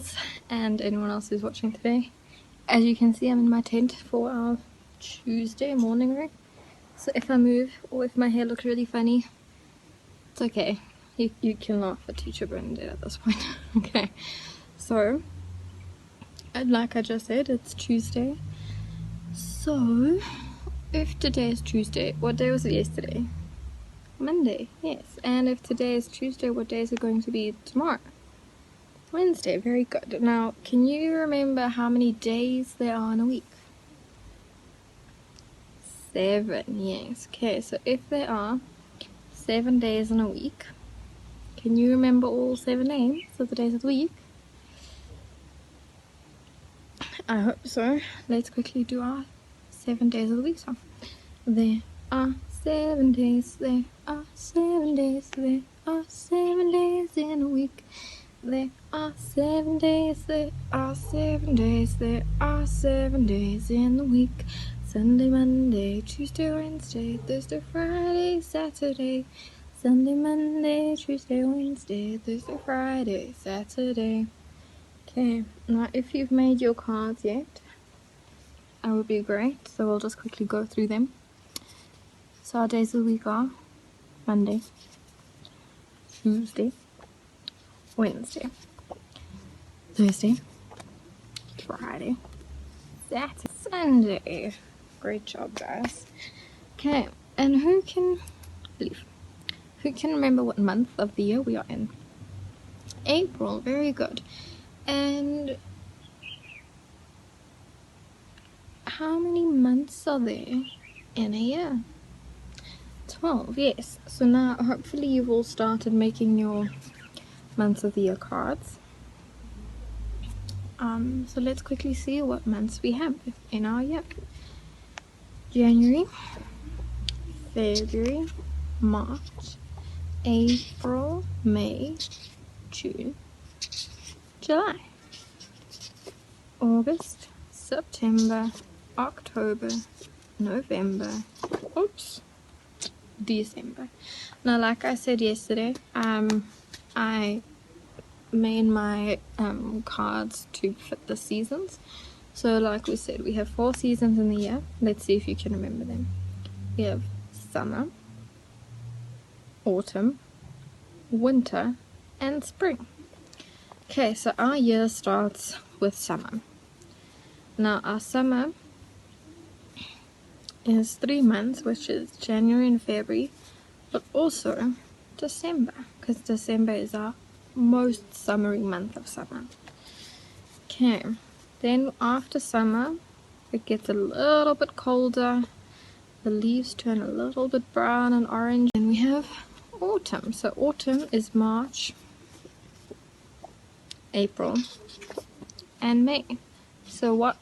girls and anyone else who's watching today. As you can see, I'm in my tent for our Tuesday morning rig. So if I move or if my hair looks really funny, it's okay. You can laugh at Teacher Bernadett at this point. Okay, so and like I just said, it's Tuesday. So if today is Tuesday, what day was it yesterday? Monday, yes. And if today is Tuesday, what day is it going to be tomorrow? Wednesday. Very good. Now, can you remember how many days there are in a week? 7, yes. Okay, so if there are 7 days in a week, can you remember all 7 names of the days of the week? I hope so. Let's quickly do our 7 days of the week song. There are 7 days, there are 7 days, there are 7 days in a week. There are 7 days, there are 7 days, there are 7 days in the week. Sunday, Monday, Tuesday, Wednesday, Thursday, Friday, Saturday. Sunday, Monday, Tuesday, Wednesday, Thursday, Friday, Saturday. Okay, now if you've made your cards yet, that would be great. So we'll just quickly go through them. So our days of the week are Monday, Tuesday, Wednesday, Thursday, Friday, Saturday, Sunday. Great job, guys. Okay, and who can remember what month of the year we are in? April. Very good. And how many months are there in a year? 12, yes. So now hopefully you've all started making your months of the year cards. So let's quickly see what months we have in our year. January, February, March, April, May, June, July, August, September, October, November, December. Now, like I said yesterday, I made my cards to fit the seasons. So like we said, we have 4 seasons in the year. Let's see if you can remember them. We have summer, autumn, winter, and spring. Okay, so our year starts with summer. Now our summer is 3 months, which is January and February, but also December, because December is our most summery month of summer. Okay, then after summer it gets a little bit colder, the leaves turn a little bit brown and orange, and we have autumn. So autumn is March, April, and May. So what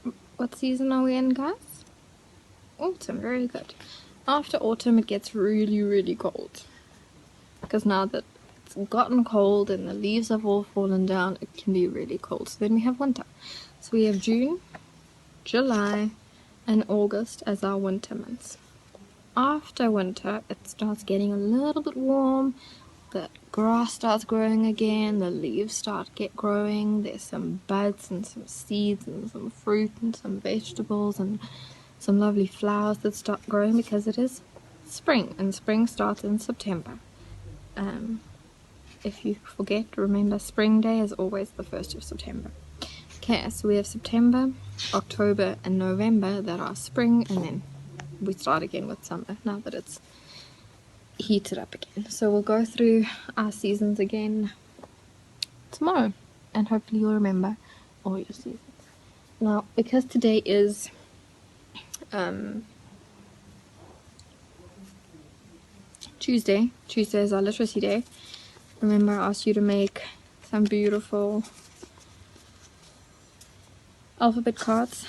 season are we in, guys? Autumn. Very good. After autumn it gets really cold, because now that it's gotten cold and the leaves have all fallen down, it can be really cold. So then we have winter. So we have June, July, and August as our winter months. After winter it starts getting a little bit warm, the grass starts growing again, the leaves start growing, there's some buds and some seeds and some fruit and some vegetables and some lovely flowers that start growing, because it is spring, and spring starts in September. If you forget, remember spring day is always the 1st of September. Okay, so we have September, October, and November that are spring, and then we start again with summer now that it's heated up again. So we'll go through our seasons again tomorrow, and hopefully you'll remember all your seasons. Now, because today is Tuesday is our literacy day. Remember, I asked you to make some beautiful alphabet cards.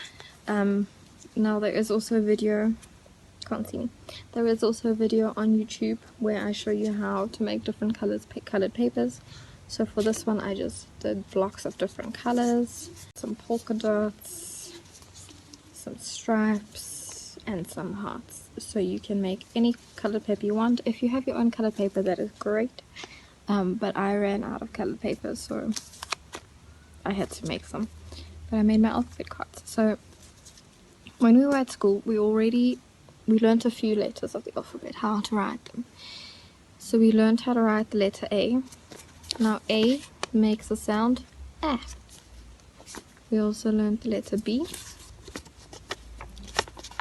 Now there is also a video, can't see me, there is also a video on YouTube where I show you how to make different colored papers. So for this one I just did blocks of different colors, some polka dots, some stripes, and some hearts. So you can make any colored paper you want. If you have your own colored paper, that is great, but I ran out of colored paper, so I had to make some. But I made my alphabet cards. So when we were at school, we learned a few letters of the alphabet, how to write them. So we learned how to write the letter A. Now A makes the sound A. We also learned the letter B.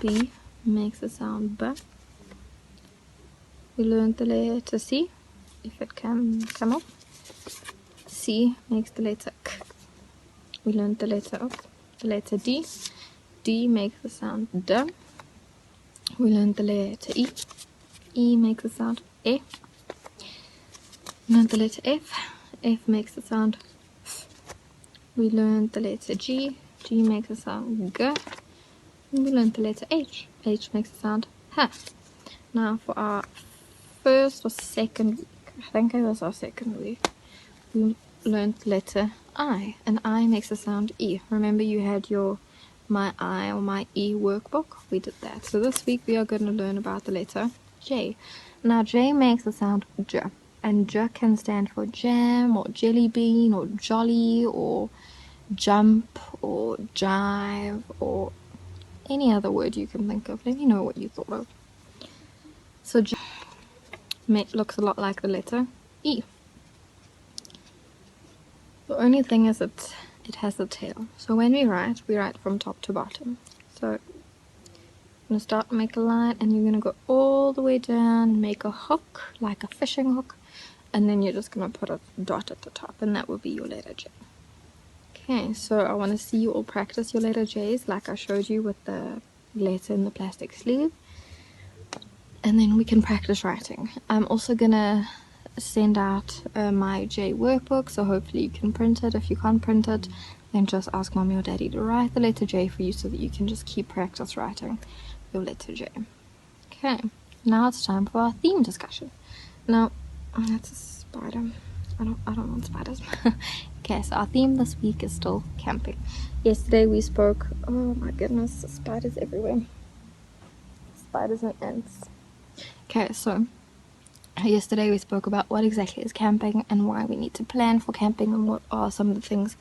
B makes the sound B. We learned the letter C, if it can come up. C makes the letter K. We learned the letter O. The letter D. D makes the sound D. We learned the letter E. E makes the sound E. We learned the letter F. F makes the sound F. We learned the letter G. G makes the sound G. And we learned the letter H. H makes the sound H. Now for our first or second week, I think it was our second week, we learned the letter I. And I makes the sound E. Remember you had your My I or My E workbook? We did that. So this week we are going to learn about the letter J. Now J makes the sound J. And J can stand for jam or jelly bean or jolly or jump or jive or any other word you can think of. Let me know what you thought of. So J looks a lot like the letter E. The only thing is it has a tail. So when we write from top to bottom. So I'm going to start, make a line, and you're going to go all the way down, make a hook, like a fishing hook, and then you're just going to put a dot at the top, and that will be your letter J. Okay, so I want to see you all practice your letter J's like I showed you with the letter in the plastic sleeve. And then we can practice writing. I'm also going to send out my J workbook, so hopefully you can print it. If you can't print it, then just ask mommy or daddy to write the letter J for you so that you can just keep practice writing your letter J. Okay, now it's time for our theme discussion. Now, that's a spider. I don't want spiders. Okay, so our theme this week is still camping. Yesterday we spoke, oh my goodness, spiders everywhere. Spiders and ants. Okay, so yesterday we spoke about what exactly is camping and why we need to plan for camping and what are some of the things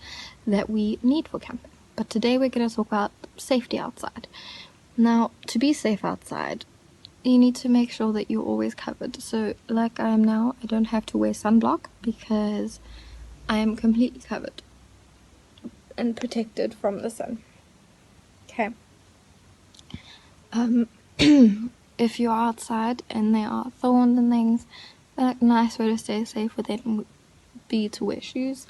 that we need for camping. But today we're going to talk about safety outside. Now, to be safe outside, you need to make sure that you're always covered. So like I am now, I don't have to wear sunblock because I am completely covered and protected from the sun. Okay. If you're outside and there are thorns and things, a nice way to stay safe with it would be to wear shoes.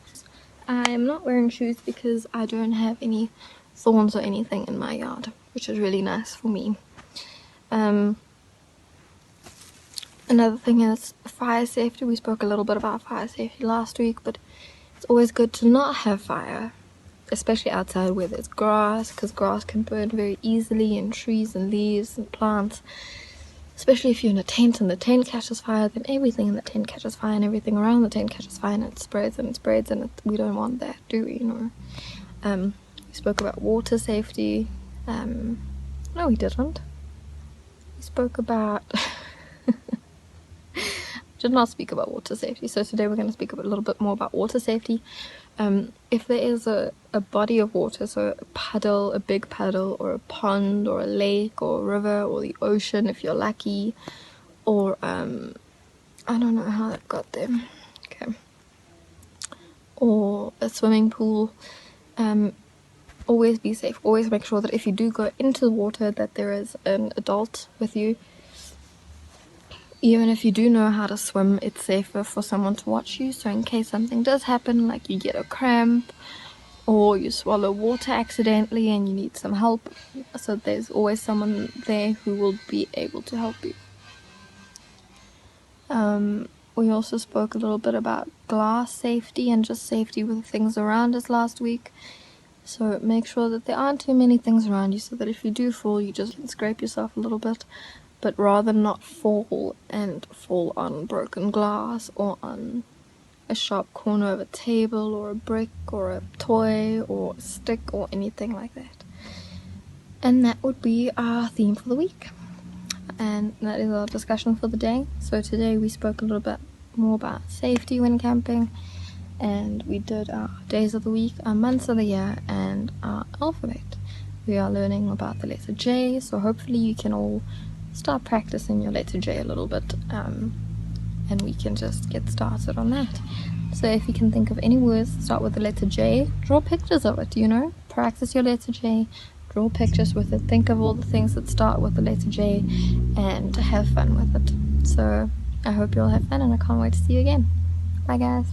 I'm not wearing shoes because I don't have any thorns or anything in my yard, which is really nice for me. Another thing is fire safety. We spoke a little bit about fire safety last week, but it's always good to not have fire, especially outside where there's grass, because grass can burn very easily, and trees and leaves and plants. Especially if you're in a tent and the tent catches fire, then everything in the tent catches fire and everything around the tent catches fire, and it spreads and it spreads, and we don't want that, do we? We spoke about water safety. No, we didn't. We spoke about... did not speak about water safety, so today we're going to speak a little bit more about water safety. If there is a body of water, so a puddle, a big puddle, or a pond, or a lake, or a river, or the ocean if you're lucky, or I don't know how that got there, okay, or a swimming pool, always be safe. Always make sure that if you do go into the water that there is an adult with you. Even if you do know how to swim, it's safer for someone to watch you, so in case something does happen, like you get a cramp or you swallow water accidentally and you need some help, so there's always someone there who will be able to help you. We also spoke a little bit about glass safety and just safety with things around us last week. So make sure that there aren't too many things around you, so that if you do fall, you just scrape yourself a little bit. But rather not fall on broken glass or on a sharp corner of a table or a brick or a toy or a stick or anything like that. And that would be our theme for the week. And that is our discussion for the day. So today we spoke a little bit more about safety when camping. and we did our days of the week, our months of the year, and our alphabet. We are learning about the letter J, so hopefully you can all start practicing your letter J a little bit, and we can just get started on that. So if you can think of any words that start with the letter J, draw pictures of it, practice your letter J, draw pictures with it, think of all the things that start with the letter J, and have fun with it. So I hope you all have fun, and I can't wait to see you again. Bye guys.